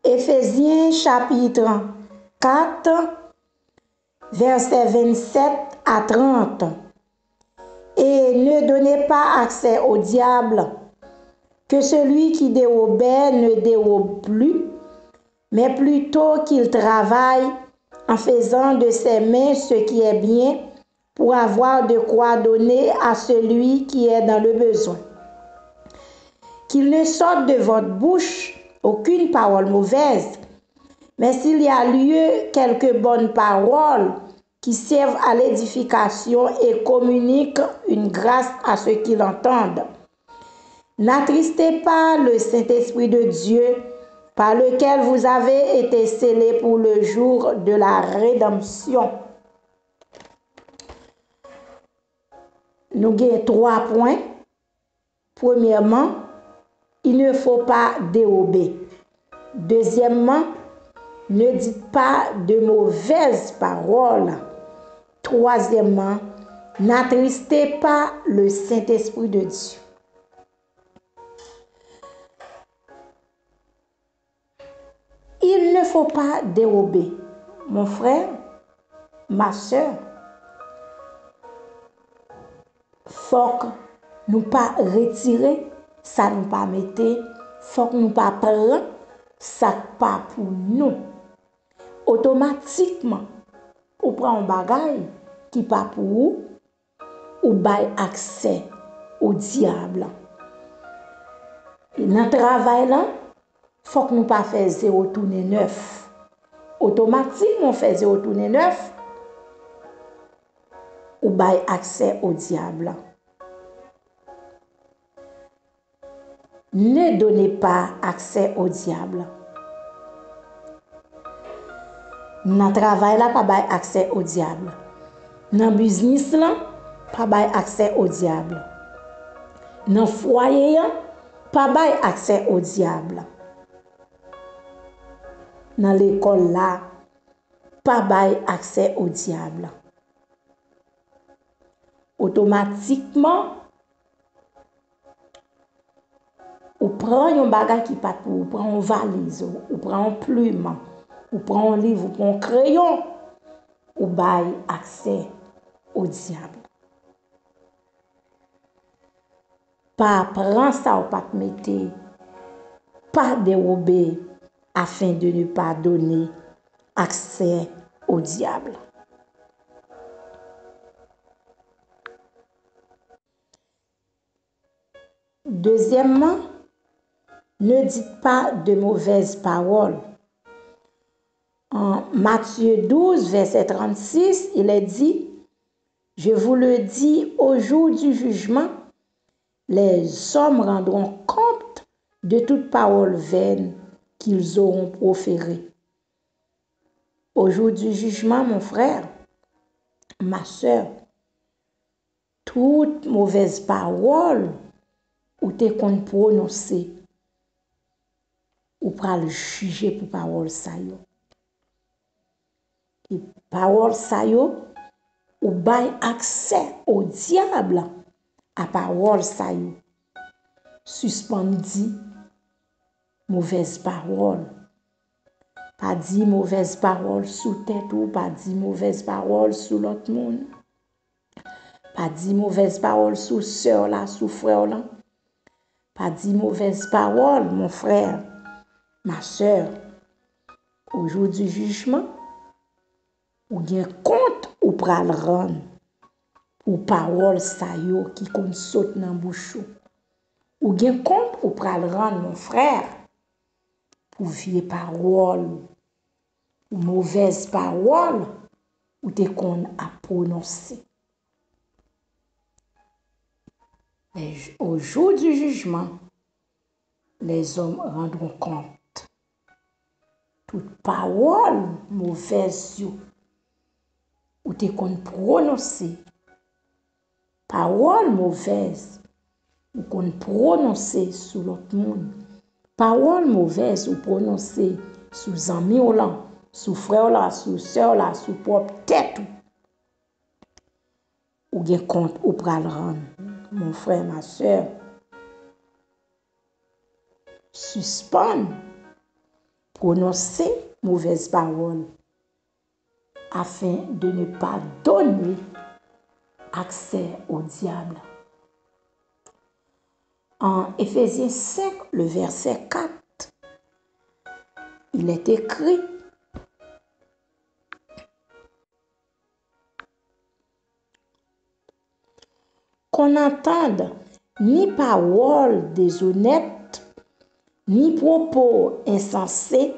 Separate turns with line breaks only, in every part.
Éphésiens chapitre 4, versets 27 à 30. Et ne donnez pas accès au diable, que celui qui dérobait ne dérobe plus, mais plutôt qu'il travaille en faisant de ses mains ce qui est bien, pour avoir de quoi donner à celui qui est dans le besoin. Qu'il ne sorte de votre bouche aucune parole mauvaise, mais s'il y a lieu quelques bonnes paroles qui servent à l'édification et communiquent une grâce à ceux qui l'entendent. N'attristez pas le Saint-Esprit de Dieu, par lequel vous avez été scellés pour le jour de la rédemption. Nous avons 3 points. Premièrement, il ne faut pas dérober. Deuxièmement, ne dites pas de mauvaises paroles. Troisièmement, n'attristez pas le Saint-Esprit de Dieu. Il ne faut pas dérober. Mon frère, ma soeur, faut que nous pas retirer, ça nous pas mettre, faut que nous pas prendre, ça pas pour nous. Automatiquement, ou prend un bagage qui pas pour vous, ou bail accès au diable. Et dans le travail là, faut que nous pas faire 0 tourner 9. Automatiquement, on fait 0 tourner 9, ou bail accès au diable. Ne donnez pas accès au diable. Dans le travail là, pas bail accès au diable. Dans le business là, pas bail accès au diable. Dans le foyer là, pas bail accès au diable. Dans l'école là, pas bail accès au diable. Automatiquement, ou prend un bagage qui pas pour, ou prend une valise, ou prend un plume, ou prend un livre, ou prend un crayon, ou bail accès au diable. Pas prendre ça ou pas te mettre, pas dérober afin de ne pas donner accès au diable. Deuxièmement, ne dites pas de mauvaises paroles. En Matthieu 12, verset 36, il est dit, « Je vous le dis, au jour du jugement, les hommes rendront compte de toute parole vaine qu'ils auront proférée. » Au jour du jugement, mon frère, ma soeur, toute mauvaise parole ou te qu'on prononcer, ou pral le juger pour parole sa yo. Et parole sa yo, ou bay accès au diable à parole sa yo. Suspendi mauvaise parole. Pas dit mauvaise parole sous tête ou pas dit mauvaise parole sous l'autre monde. Pas dit mauvaise parole sous sœur là, sous frère là. Pas dit mauvaise parole, mon frère, ma soeur. Au jour du jugement, ou bien compte ou pral rendre ou parole sa yo qui kon saute dans bouche ou bien compte ou pral rendre, mon frère, pour vieille parole ou mauvaise parole ou te kon a prononcer. Au jour du jugement, les hommes rendront compte. Toute parole mauvaise yo, ou te kon prononcer. Parole mauvaise ou kon prononcer sous l'autre monde. Parole mauvaise ou prononcer sous ami ou là, sous frère là, sous sœur là, sous propre tête ou bien compte ou pral rendre. Mon frère, ma soeur, suspend renoncer mauvaises paroles afin de ne pas donner accès au diable. En Éphésiens 5, le verset 4, il est écrit: qu'on n'entende ni paroles déshonnêtes, ni propos insensés,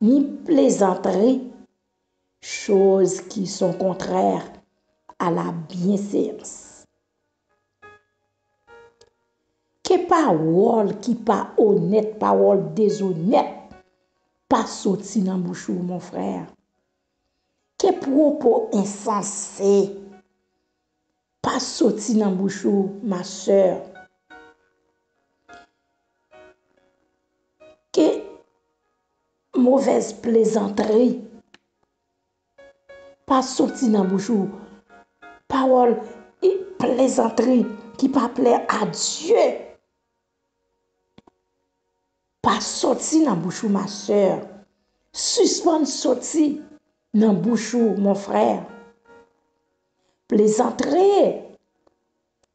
ni plaisanteries, choses qui sont contraires à la bienséance. Que parole qui pas honnête, parole déshonnête, pas sorti dans bouche mon frère. Que propos insensés, pas sorti dans bouche ma soeur. Que mauvaise plaisanterie, pas sorti dans bouche. Parole et plaisanterie qui pas plaire à Dieu, pas sorti dans bouche ma soeur. Suspend sorti dans bouche mon frère. Plaisanterie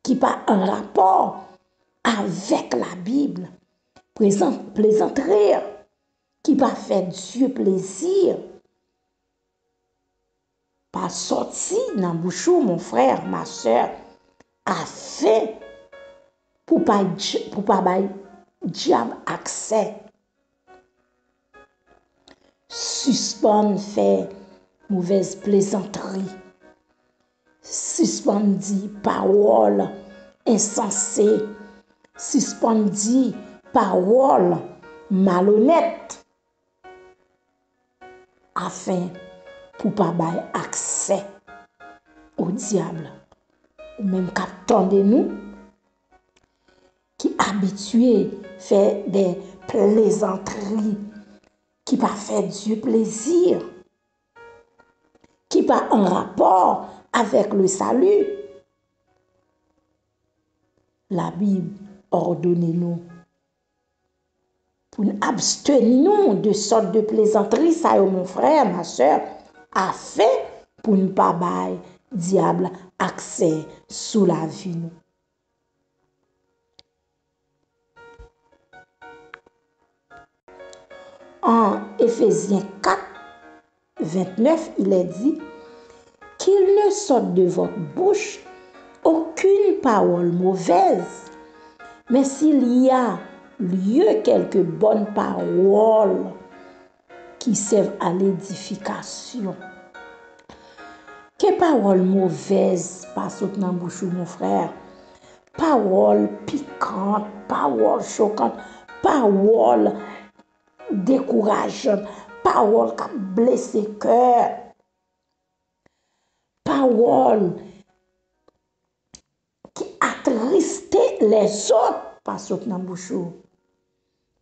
qui pas en rapport avec la Bible. Plaisanterie qui pas fait Dieu plaisir. Pas sorti dans bouche mon frère, ma soeur, afin pour pas diable accès. Suspend fait mauvaise plaisanterie. Suspendi parole insensée. Suspendi parole malhonnête. Afin pour pas bailler accès au diable. Ou même qu'attendez-nous qui habitué faire des plaisanteries qui pas fait Dieu plaisir, qui pas en rapport avec le salut. La Bible ordonne-nous pour nous abstenir de sortes de plaisanteries, ça y est, mon frère, ma soeur, afin pour ne pas bailler diable accès sous la vie. En Éphésiens 4, 29, il est dit qu'il ne sorte de votre bouche aucune parole mauvaise, mais s'il y a lieu quelques bonnes paroles qui servent à l'édification. Que parole mauvaise passe dans la bouche, mon frère? Parole piquante, parole choquante, parole décourageante, parole qui blesse le cœur, parole qui attriste les autres passe dans la bouche.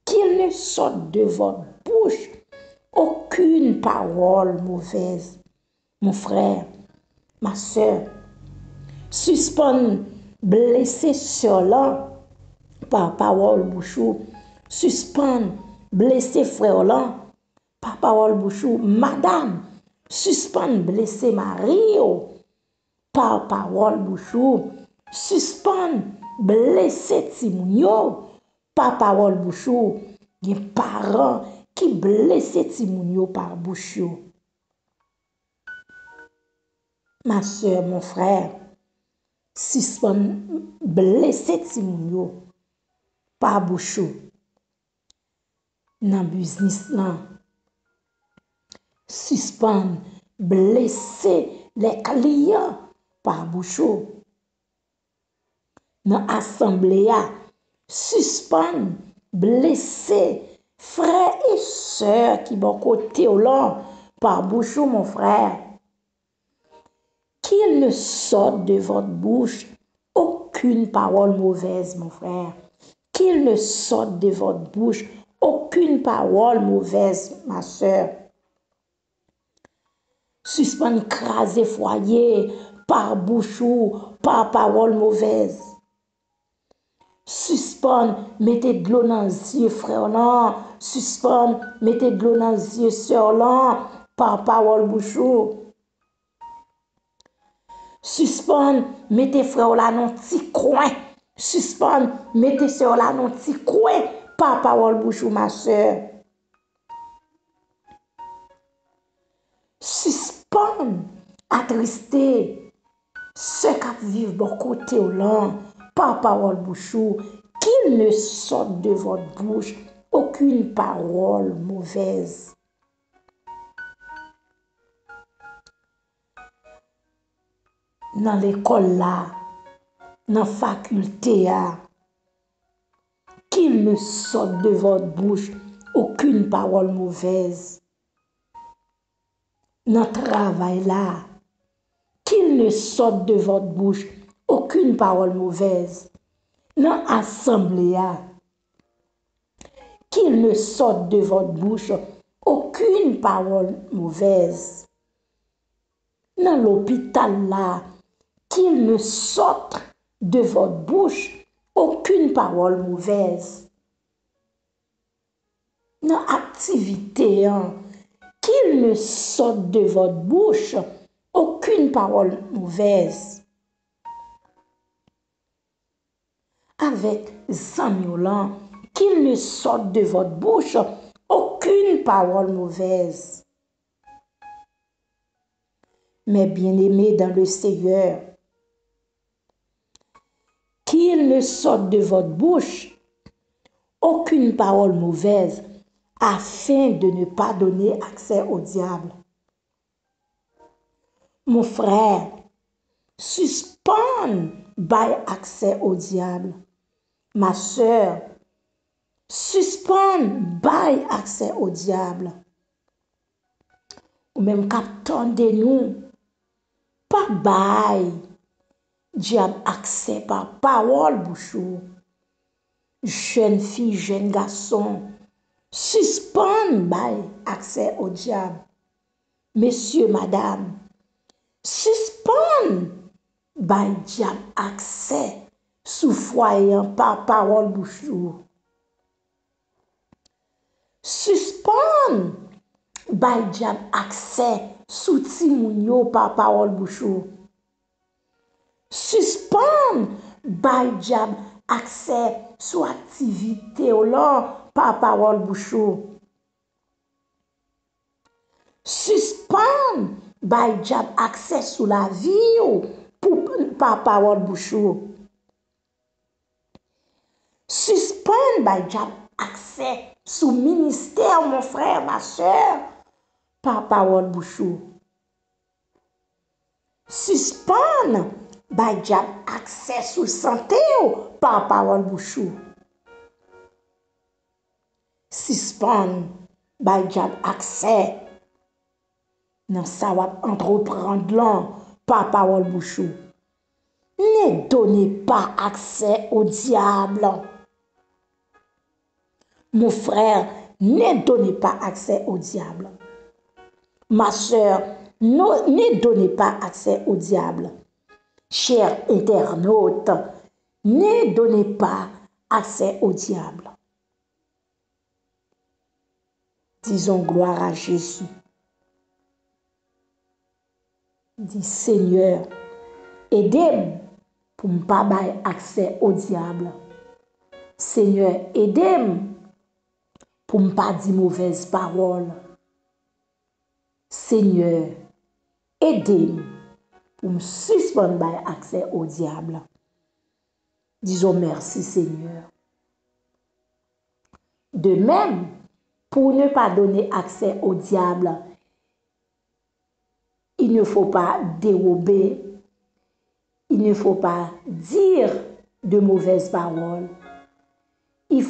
Qu'il ne sorte de votre bouche aucune parole mauvaise. Mon frère, ma soeur, suspend blesser cela par parole bouchou, suspend blesser frère là par parole bouchou, madame, suspend blesser mari par parole bouchou, suspend blesser timounio par parole bouchou, des parents qui blessent timounio par bouchou. Ma soeur, mon frère, suspend blesser timounio par bouchou. Dans business là, suspend blesser les clients par bouchou. Dans assemblée, suspend blesser frères et sœurs qui vont côté là par bouchou, mon frère. Qu'il ne sorte de votre bouche aucune parole mauvaise, mon frère. Qu'il ne sorte de votre bouche aucune parole mauvaise, ma soeur. Suspend craser foyer par bouchou, par parole mauvaise. Suspend, mettez de l'eau dans les yeux, frère là. Suspend, mettez de l'eau dans les yeux, sœur là. Par parole bouchou. Suspend, mettez frère là dans petit coin. Suspend, mettez sœur là dans petit coin. Par parole bouchou, ma sœur. Suspend, attristé. Ceux qui vivent bon côté ou là, par parole bouchou, qu'il ne sorte de votre bouche aucune parole mauvaise. Dans l'école là, dans la faculté là, qu'il ne sorte de votre bouche aucune parole mauvaise. Dans le travail là, qu'il ne sorte de votre bouche aucune parole mauvaise. Dans l'assemblée là, qu'il ne sorte de votre bouche aucune parole mauvaise. Dans l'hôpital là, qu'il ne sorte de votre bouche aucune parole mauvaise. Dans l'activité, qu'il ne sorte de votre bouche aucune parole mauvaise. Avec Zamiolan, qu'il ne sorte de votre bouche aucune parole mauvaise. Mes bien-aimés dans le Seigneur, qu'il ne sorte de votre bouche aucune parole mauvaise afin de ne pas donner accès au diable. Mon frère, suspend by accès au diable. Ma soeur, suspend by accès au diable. Ou même qu'attendez nous, pas by diable accès par parole bouchou. Jeune fille, jeune garçon, suspend by accès au diable. Messieurs, madame, suspend by diable accès sous foyer par parole bouchou. Suspend by diable accès sous timounio par parole bouchou. Suspend by diable accès sous activité ou là par parole bouchou. Suspend by diable accès sous la vie ou par parole bouchou. Suspend by diable accès sous ministère, mon frère, ma soeur, par parole bouchou. Suspend by diable accès sous santé ou par parole bouchou. Suspend by diable accès dans sa wap entreprendre là par parole bouchou. Ne donnez pas accès au diable. Mon frère, ne donnez pas accès au diable. Ma soeur, ne donnez pas accès au diable. Chers internautes, ne donnez pas accès au diable. Disons gloire à Jésus. Dis Seigneur, aidez-moi pour ne pas avoir accès au diable. Seigneur, aidez-moi pour ne pas dire mauvaises paroles. Seigneur, aidez-moi pour me suspendre accès au diable. Disons merci Seigneur. De même, pour ne pas donner accès au diable, il ne faut pas dérober, il ne faut pas dire de mauvaises paroles. Il ne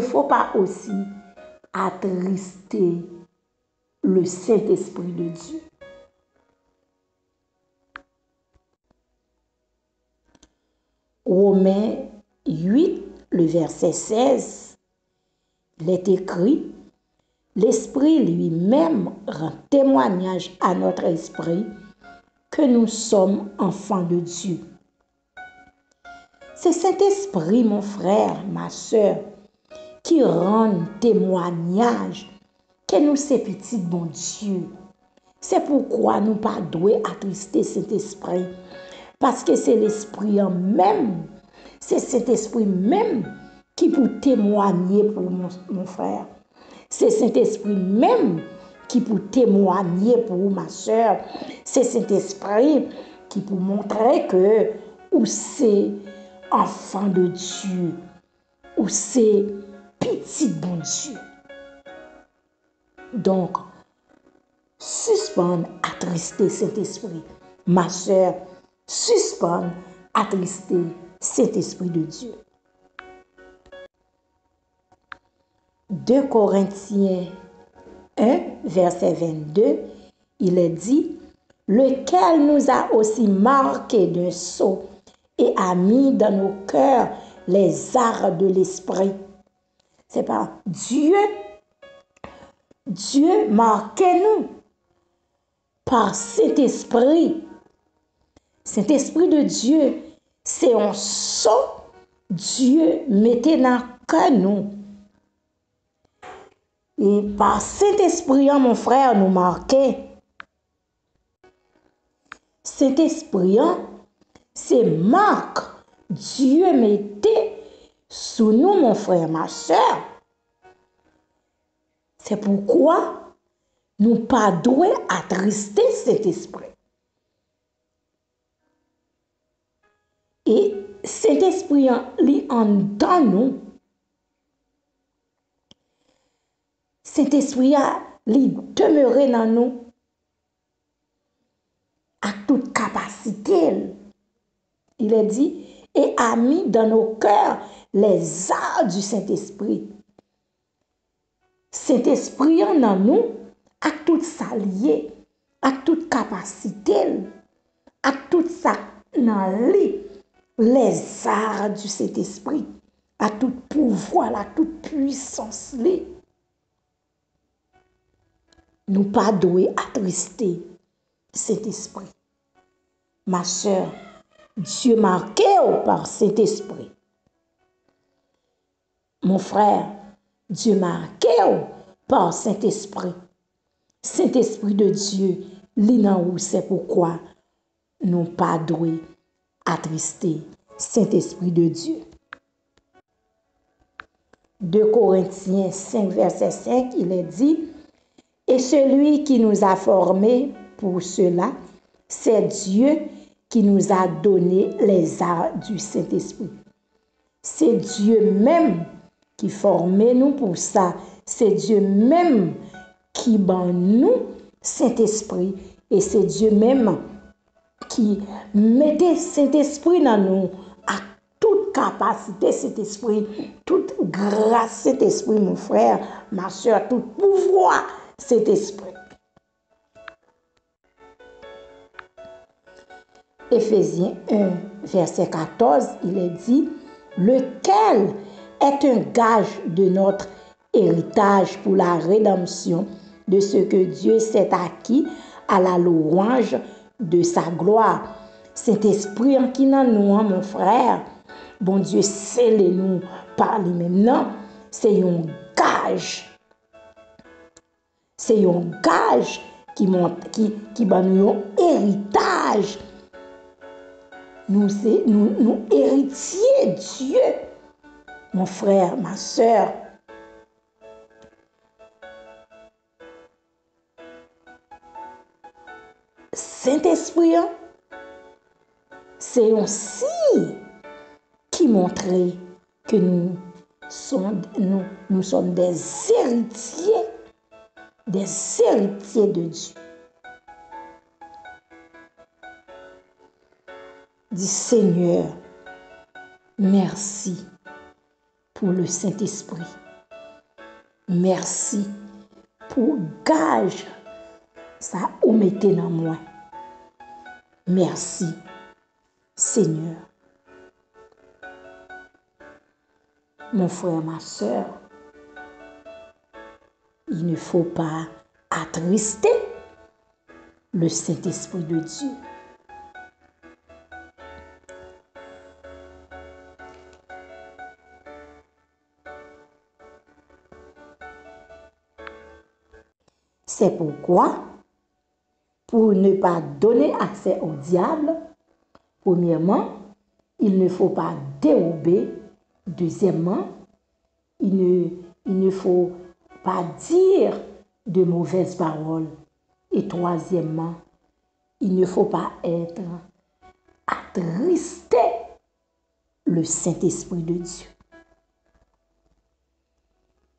faut pas aussi attrister le Saint-Esprit de Dieu. Romains 8, le verset 16, il est écrit, l'Esprit lui-même rend témoignage à notre esprit que nous sommes enfants de Dieu. C'est Saint-Esprit, mon frère, ma soeur, qui rend témoignage que nous sommes petits bon Dieu. C'est pourquoi nous pas doués attrister Saint-Esprit. Parce que c'est l'Esprit même, c'est cet Esprit même qui peut témoigner pour mon frère. C'est cet Esprit même qui peut témoigner pour ma soeur. C'est cet Esprit qui peut montrer que ou c'est enfant de Dieu, ou c'est petit bon Dieu. Donc, suspendre, attrister cet esprit. Ma soeur, suspendre, attrister cet esprit de Dieu. 2 Corinthiens 1, verset 22, il est dit, lequel nous a aussi marqué d'un sceau et a mis dans nos cœurs les arts de l'esprit. C'est pas Dieu marquez-nous par cet esprit. Cet esprit de Dieu, c'est un sceau Dieu mettait dans que nous. Et par cet esprit, mon frère, nous marquait. Cet esprit, c'est marque Dieu mettait sous nous, mon frère, ma soeur. C'est pourquoi nous pas doués attrister cet esprit. Et cet esprit li en dans nous. Cet esprit li demeurer dans nous à toute capacité. Il est dit, et a mis dans nos cœurs les arts du Saint-Esprit. Saint-Esprit en nous, à toute sa liée, à toute capacité, à toute sa dans les arts du Saint-Esprit, à tout pouvoir, à toute puissance. Nous pas doués attrister cet esprit. Ma soeur, Dieu marqué par cet esprit. Mon frère, Dieu marqué par cet esprit. Cet esprit de Dieu, l'inan c'est pourquoi nous pas doués attrister cet esprit de Dieu. 2 Corinthiens 5, verset 5, il est dit, et celui qui nous a formés pour cela, c'est Dieu qui nous a donné les arts du Saint-Esprit. C'est Dieu même qui formait nous pour ça. C'est Dieu même qui ban nous cet esprit. Et c'est Dieu même qui mettait cet esprit dans nous à toute capacité, cet esprit, toute grâce, cet esprit, mon frère, ma soeur, tout pouvoir, cet esprit. Éphésiens 1, verset 14, il est dit, lequel est un gage de notre héritage pour la rédemption de ce que Dieu s'est acquis à la louange de sa gloire. Cet esprit en qui dans nous, mon frère, bon Dieu, scellez-nous par lui-même. Non, c'est un gage. C'est un gage qui va nous un héritage. Nous héritiers Dieu, mon frère, ma soeur. Saint-Esprit, c'est un signe qui montre que nous sommes des héritiers de Dieu. Dis Seigneur, merci pour le Saint-Esprit. Merci pour gage ça ou mettez dans moi. Merci Seigneur. Mon frère, ma soeur, il ne faut pas attrister le Saint-Esprit de Dieu. C'est pourquoi, pour ne pas donner accès au diable, premièrement, il ne faut pas dérober. Deuxièmement, il ne faut pas dire de mauvaises paroles. Et troisièmement, il ne faut pas être attristé le Saint-Esprit de Dieu.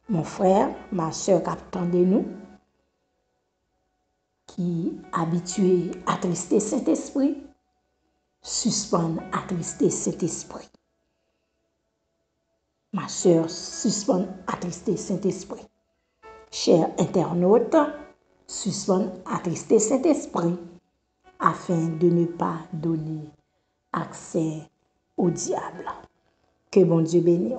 Mon frère, ma soeur, attendez-nous, qui habitué à attrister Saint-Esprit, suspend attrister Saint-Esprit. Ma soeur, suspend attrister Saint-Esprit. Chers internautes, suspend attrister Saint-Esprit afin de ne pas donner accès au diable. Que bon Dieu bénisse.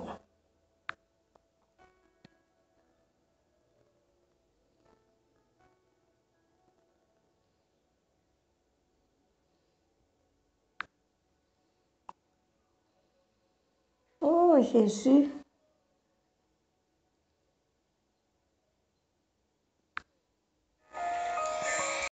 Oh Jésus.